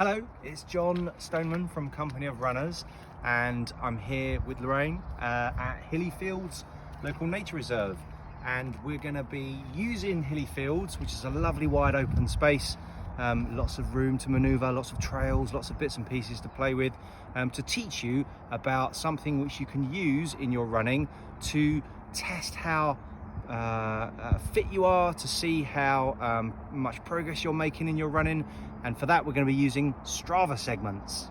Hello, it's John Stoneman from Company of Runners, and I'm here with Lorraine at Hilly Fields Local Nature Reserve, and we're going to be using Hilly Fields, which is a lovely wide open space, lots of room to maneuver, lots of trails, lots of bits and pieces to play with, to teach you about something which you can use in your running to test how fit you are, to see how much progress you're making in your running. And for that, we're going to be using Strava segments.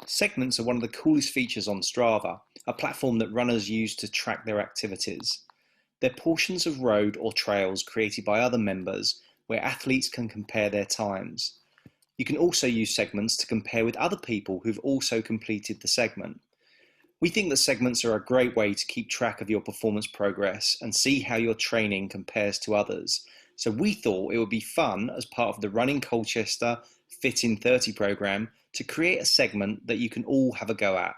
Segments are one of the coolest features on Strava, a platform that runners use to track their activities. They're portions of road or trails created by other members where athletes can compare their times. You can also use segments to compare with other people who've also completed the segment. We think that segments are a great way to keep track of your performance progress and see how your training compares to others. So we thought it would be fun as part of the Running Colchester Fit in 30 program to create a segment that you can all have a go at.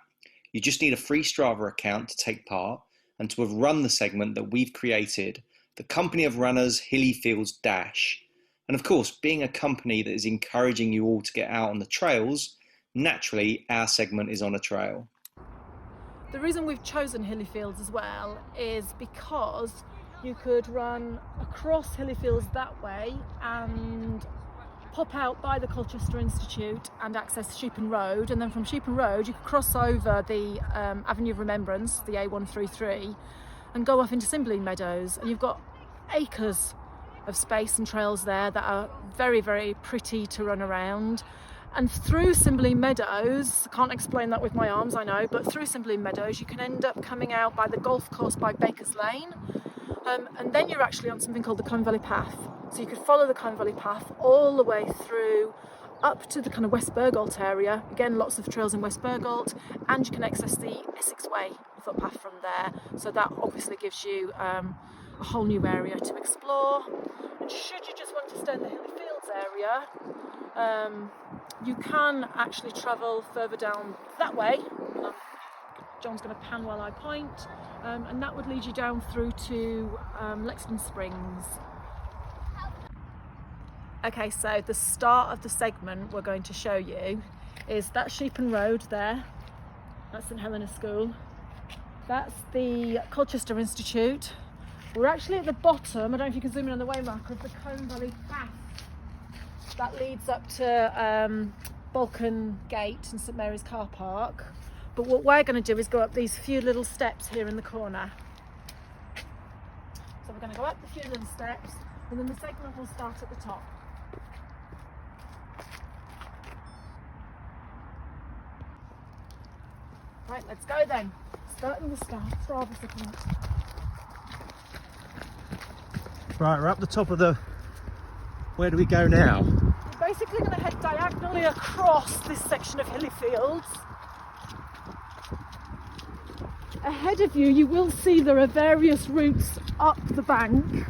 You just need a free Strava account to take part and to have run the segment that we've created, the Company of Runners Hilly Fields Dash. And of course, being a company that is encouraging you all to get out on the trails, naturally our segment is on a trail. The reason we've chosen Hilly Fields as well is because you could run across Hilly Fields that way and pop out by the Colchester Institute and access Sheepen Road, and then from Sheepen Road you could cross over the Avenue of Remembrance, the A133, and go off into Cymbeline Meadows, and you've got acres of space and trails there that are very, very pretty to run around. And through Cymbeline Meadows, I can't explain that with my arms, I know, but through Cymbeline Meadows you can end up coming out by the golf course by Baker's Lane, and then you're actually on something called the Colne Valley Path. So you could follow the Colne Valley Path all the way through up to the kind of West Burgolt area. Again, lots of trails in West Burgolt, and you can access the Essex Way footpath from there. So that obviously gives you a whole new area to explore. And should you just want to stay in the Hilly Fields area, you can actually travel further down that way. John's going to pan while I point, and that would lead you down through to Lexington Springs. Okay, so the start of the segment we're going to show you is that Sheepen Road there. That's St Helena School. That's the Colchester Institute. We're actually at the bottom, I don't know if you can zoom in on the way marker, of the Colne Valley Path. That leads up to Balkan Gate and St Mary's Car Park. But what we're going to do is go up these few little steps here in the corner. So we're going to go up the few little steps, and then the segment will start at the top. Right, let's go then. Starting the Strava segment. Right, we're up the top of the... Where do we go now? We're basically going to head diagonally across this section of Hilly Fields. Ahead of you, you will see there are various routes up the bank.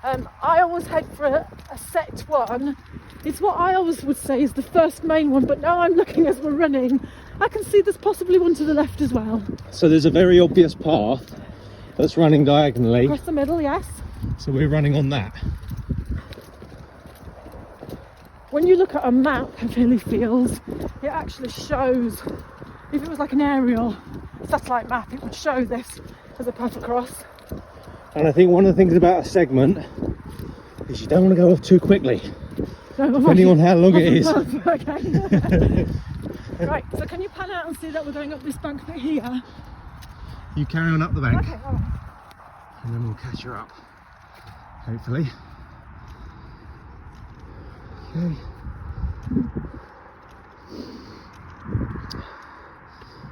I always head for a set one. It's what I always would say is the first main one, but now I'm looking as we're running, I can see there's possibly one to the left as well. So there's a very obvious path that's running diagonally. Across the middle, yes. So we're running on that. When you look at a map of Hilly Fields, it actually shows, if it was like an aerial satellite map, it would show this as a path across. And I think one of the things about a segment is you don't want to go off too quickly, depending on how long it is. Okay. Right, so can you pan out and see that we're going up this bank bit here? You carry on up the bank, Okay, all right. and then we'll catch her up, hopefully. Okay.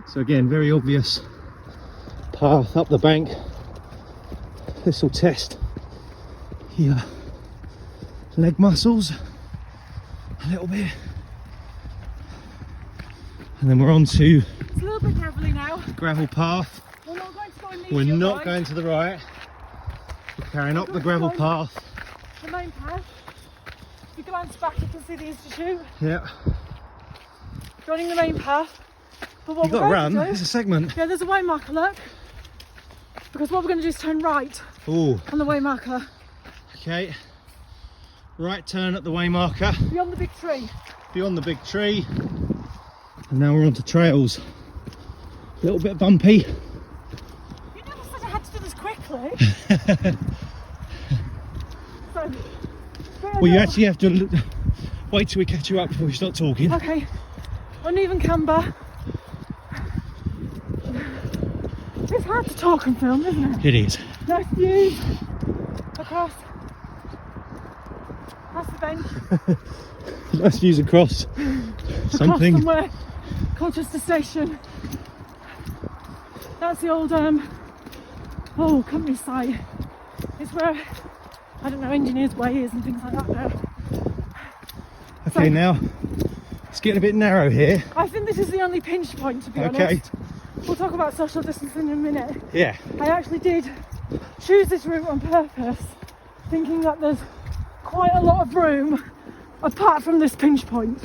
So again, very obvious path up the bank. This will test your leg muscles a little bit. And then we're on to It's a little bit gravelly now. gravel path. We're not going to go immediately. We're not going to the right. We're carrying up the gravel path. The main path. If you glance back, you can see the Institute. Yeah. Joining the main path. But what You've we're got to going run. do, It's a segment. yeah, there's a way marker, look. Because what we're going to do is turn right Oh, on the way marker. okay. Right turn at the way marker. Beyond the big tree. Beyond the big tree. And now we're onto trails. A little bit bumpy. You never said I had to do this quickly. So, well, you actually have to wait till we catch you up before we start talking. Okay. Uneven camber. It's hard to talk and film, isn't it? It is. Nice views across. That's the bench. Nice views across. Something. Across somewhere. Colchester Station. That's the old company site. It's where, I don't know, Engineers Way is and things like that now. Okay, so, now it's getting a bit narrow here. I think this is the only pinch point, to be honest. We'll talk about social distancing in a minute. Yeah. I actually did choose this route on purpose, thinking that there's quite a lot of room apart from this pinch point.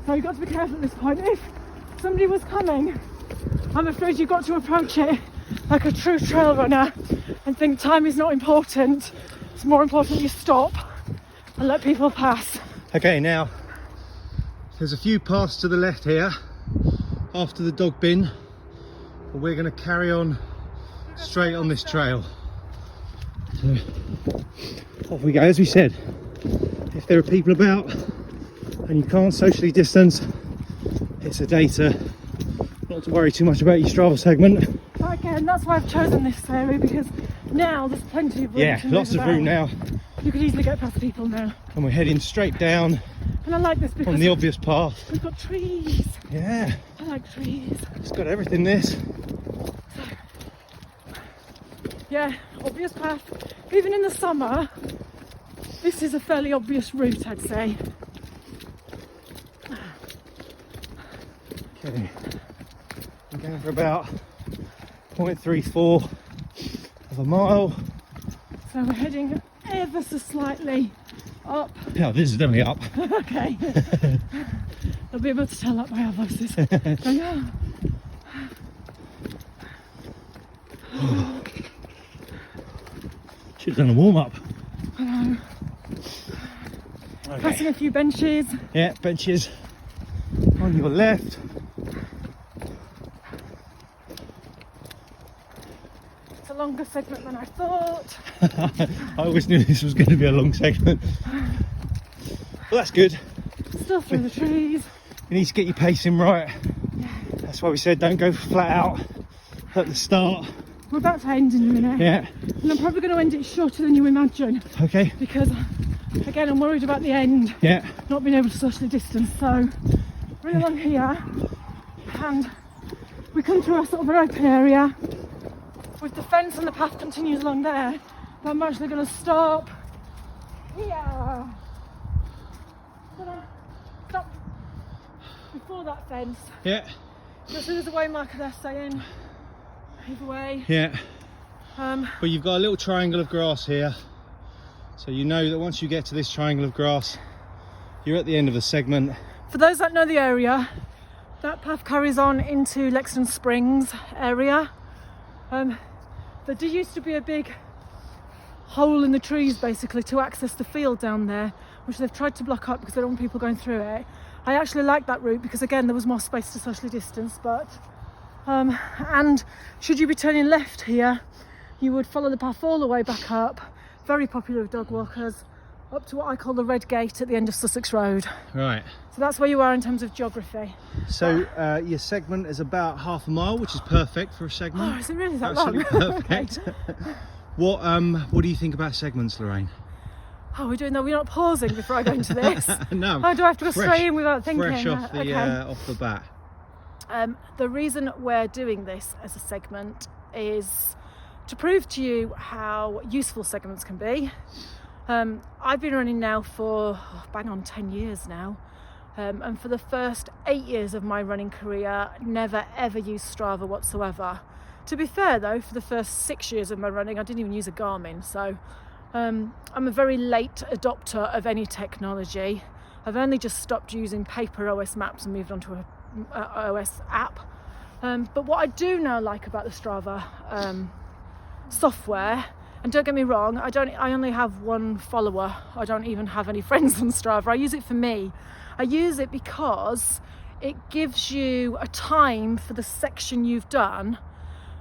So you've got to be careful at this point. If somebody was coming, I'm afraid you've got to approach it like a true trail runner and think time is not important. It's more important you stop and let people pass. Okay, now there's a few paths to the left here after the dog bin, but we're going to carry on straight on this trail. So off we go. As we said, if there are people about and you can't socially distance, it's a day to not to worry too much about your Strava segment. But again, that's why I've chosen this area, because now there's plenty of room. Yeah, lots of room now. You could easily get past people now. And we're heading straight down. And I like this because on the obvious path. We've got trees. Yeah. I like trees. It's got everything, this. Yeah, obvious path. Even in the summer, this is a fairly obvious route, I'd say. Okay. I'm going for about 0.34 of a mile. So we're heading ever so slightly up. Yeah, this is definitely up. Okay. They'll be able to tell that by our voices. So, yeah. Should have done a warm up. I know. Okay. Passing a few benches. Yeah, benches on your left. It's a longer segment than I thought. I always knew this was going to be a long segment. Well, that's good. Still through the trees. You need to get your pacing right. Yeah. That's why we said don't go flat out at the start. We're about to end in a minute. Yeah. And I'm probably going to end it shorter than you imagine. Okay. Because, again, I'm worried about the end. Yeah. Not being able to socially distance. So, we're along here. And we come through a sort of an open area with the fence, and the path continues along there. But I'm actually going to stop here. Stop before that fence. Yeah. You'll see there's a way marker there saying either way. Yeah. But you've got a little triangle of grass here, so you know that once you get to this triangle of grass, you're at the end of the segment. For those that know the area, that path carries on into Lexington Springs area. There used to be a big hole in the trees basically to access the field down there, which they've tried to block up because they don't want people going through it. I actually like that route because again there was more space to socially distance, but and should you be turning left here, you would follow the path all the way back up, very popular with dog walkers, up to what I call the Red Gate at the end of Sussex Road. Right. So that's where you are in terms of geography. So your segment is about half a mile, which is perfect for a segment. Oh, is it really that Absolutely long? perfect. Okay. What do you think about segments, Lorraine? Oh, we're doing that. We're not pausing before I go into this. No. Oh, do I have to go straight in without thinking? Fresh off the Okay. off the bat. The reason we're doing this as a segment is to prove to you how useful segments can be. I've been running now for bang on 10 years now, and for the first 8 years of my running career, never ever used Strava whatsoever. To be fair though, for the first 6 years of my running, I didn't even use a Garmin, so I'm a very late adopter of any technology. I've only just stopped using paper OS maps and moved on to a OS app. But what I do now like about the Strava software And don't get me wrong, I only have one follower. I don't even have any friends on Strava. I use it for me. I use it because it gives you a time for the section you've done.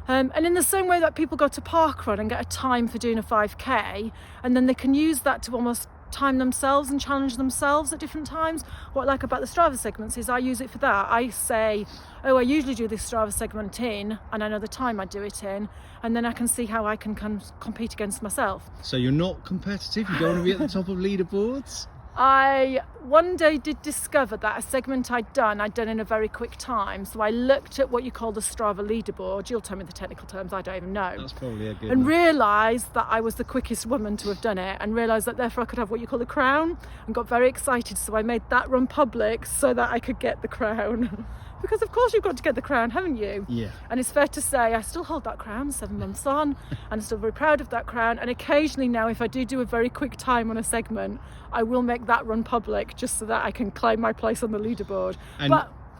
And in the same way that people go to parkrun and get a time for doing a 5k, and then they can use that to almost time themselves and challenge themselves at different times. What I like about the Strava segments is I use it for that. I say, oh, I usually do this Strava segment in, and I know the time I do it in, and then I can see how I can compete against myself. So you're not competitive? You don't want to be at the top of leaderboards? I one day did discover that a segment I'd done in a very quick time. So I looked at what you call the Strava leaderboard. You'll tell me the technical terms, I don't even know. That's probably a good And one. realised that I was the quickest woman to have done it, and realised that therefore I could have what you call the crown, and got very excited. So I made that run public so that I could get the crown. Because of course you've got to get the crown, haven't you? Yeah. And it's fair to say I still hold that crown 7 months on, and I'm still very proud of that crown. And occasionally now, if I do a very quick time on a segment, I will make that run public just so that I can claim my place on the leaderboard.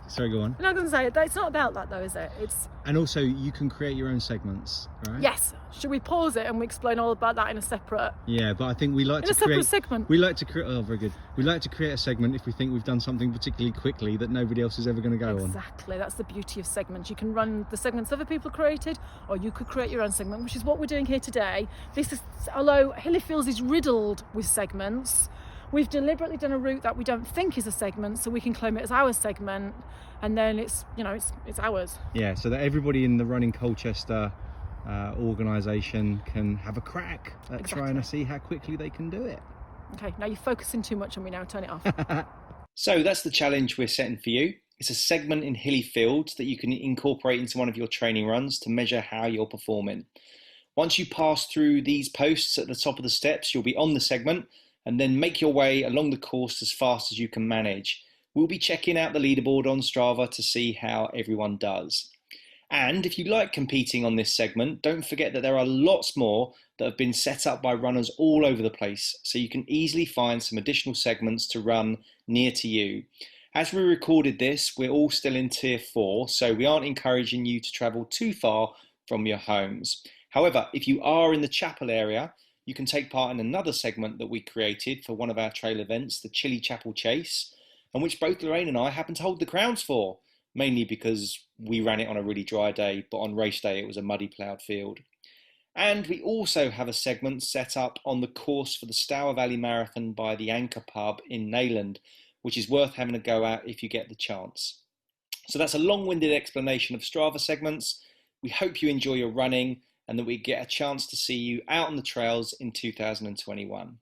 Sorry, go on. I'm not going to say it. It's not about that though, is it? And also, you can create your own segments, right? Yes. Should we pause it and we explain all about that in a separate? Yeah, but I think we like in a separate segment. We like to create. Oh, very good. We like to create a segment if we think we've done something particularly quickly that nobody else is ever going to go on. Exactly. That's the beauty of segments. You can run the segments other people created, or you could create your own segment, which is what we're doing here today. Although Hilly Fields is riddled with segments, we've deliberately done a route that we don't think is a segment, so we can claim it as our segment, and then it's ours. Yeah, so that everybody in the Running Colchester organisation can have a crack at trying to see how quickly they can do it. Okay, now you're focusing too much on me now, turn it off. So that's the challenge we're setting for you. It's a segment in Hilly Fields that you can incorporate into one of your training runs to measure how you're performing. Once you pass through these posts at the top of the steps, you'll be on the segment, and then make your way along the course as fast as you can manage. We'll be checking out the leaderboard on Strava to see how everyone does. And if you like competing on this segment, don't forget that there are lots more that have been set up by runners all over the place, so you can easily find some additional segments to run near to you. As we recorded this, we're all still in Tier 4, so we aren't encouraging you to travel too far from your homes. However, if you are in the Chapel area, you can take part in another segment that we created for one of our trail events, the Chilly Chapel Chase, and which both Lorraine and I happen to hold the crowns for, mainly because we ran it on a really dry day, but on race day it was a muddy ploughed field. And we also have a segment set up on the course for the Stour Valley Marathon by the Anchor Pub in Neyland, which is worth having a go at if you get the chance. So that's a long-winded explanation of Strava segments. We hope you enjoy your running and that we get a chance to see you out on the trails in 2021.